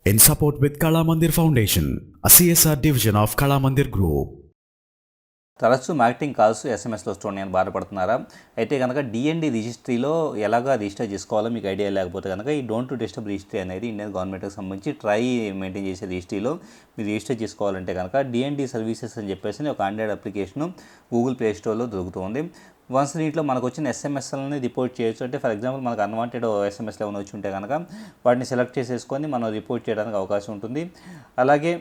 in support with Kala Mandir Foundation, a CSR division of Kala Mandir Group. తరచూ marketing calls ఎస్ఎంఎస్లో వస్తున్నాయని బాధపడుతున్నారా? అయితే కనుక డిఎన్డి రిజిస్ట్రీలో ఎలాగా రిజిస్టర్ చేసుకోవాలో మీకు ఐడియా లేకపోతే కనుక ఈ డోంట్ టు డిస్టర్బ్ రిజిస్ట్రీ అనేది ఇండియన్ గవర్నమెంట్కి సంబంధించి ట్రై మెయింటైన్ చేసే రిజిస్ట్రీలో మీరు రిజిస్టర్ చేసుకోవాలంటే కనుక డిఎన్డి సర్వీసెస్ అని చెప్పేసి ఒక ఆండ్రాయిడ్ అప్లికేషన్ గూగుల్ ప్లే స్టోర్లో దొరుకుతుంది. వన్స్ దీంట్లో మనకు వచ్చిన ఎస్ఎంఎస్లని రిపోర్ట్ చేయొచ్చు. అంటే ఫర్ ఎగ్జాంపుల్ మనకు అన్వాంటెడ్ ఎస్ఎంఎస్లు ఏమైనా వచ్చి ఉంటే కనుక వాటిని సెలెక్ట్ చేసేసుకొని మనం రిపోర్ట్ చేయడానికి అవకాశం ఉంటుంది. అలాగే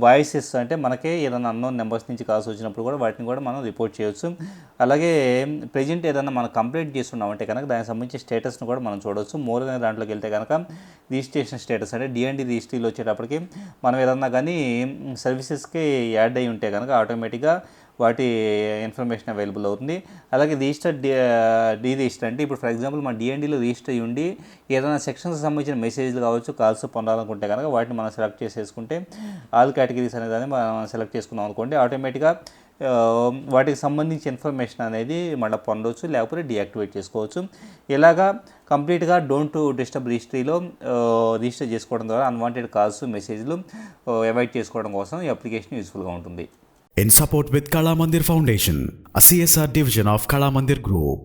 వాయిసెస్ అంటే మనకే ఏదైనా అన్నోన్ నెంబర్స్ నుంచి కాల్స్ వచ్చినప్పుడు కూడా వాటిని కూడా మనం రిపోర్ట్ చేయొచ్చు. అలాగే ప్రెజెంట్ ఏదైనా మనం కంప్లైంట్ చేస్తున్నామంటే కనుక దానికి సంబంధించిన స్టేటస్ను కూడా మనం చూడవచ్చు. మోర్ అనే దాంట్లోకి వెళ్తే కనుక రిజిస్ట్రేషన్ స్టేటస్ అంటే డిఎన్డి రిజిస్ట్రీలో వచ్చేటప్పటికి మనం ఏదన్నా కానీ సర్వీసెస్కి యాడ్ అయి ఉంటే కనుక ఆటోమేటిక్గా వాటి ఇన్ఫర్మేషన్ అవైలబుల్ అవుతుంది. అలాగే రిజిస్టర్ రిజిస్టర్ అంటే ఇప్పుడు ఫర్ ఎగ్జాంపుల్ మన డిఎన్డీలో రిజిస్టర్ అయ్యి ఉండి ఏదైనా సెక్షన్స్కి సంబంధించిన మెసేజ్లు కావచ్చు కాల్స్ పొందాలనుకుంటే కనుక వాటిని మనం సెలెక్ట్ చేసేసుకుంటే ఆల్ కేటగిరీస్ అనేదాన్ని మనం సెలెక్ట్ చేసుకున్నాం అనుకోండి ఆటోమేటిక్గా వాటికి సంబంధించి ఇన్ఫర్మేషన్ అనేది మళ్ళీ పొందవచ్చు, లేకపోతే డీయాక్టివేట్ చేసుకోవచ్చు. ఇలాగా కంప్లీట్గా డోంట్ టు డిస్టర్బ్ రిజిస్ట్రీలో రిజిస్టర్ చేసుకోవడం ద్వారా అన్వాంటెడ్ కాల్స్ మెసేజ్లు అవాయిడ్ చేసుకోవడం కోసం ఈ అప్లికేషన్ యూస్ఫుల్గా ఉంటుంది. In support with Kala Mandir Foundation, a CSR division of Kala Mandir Group.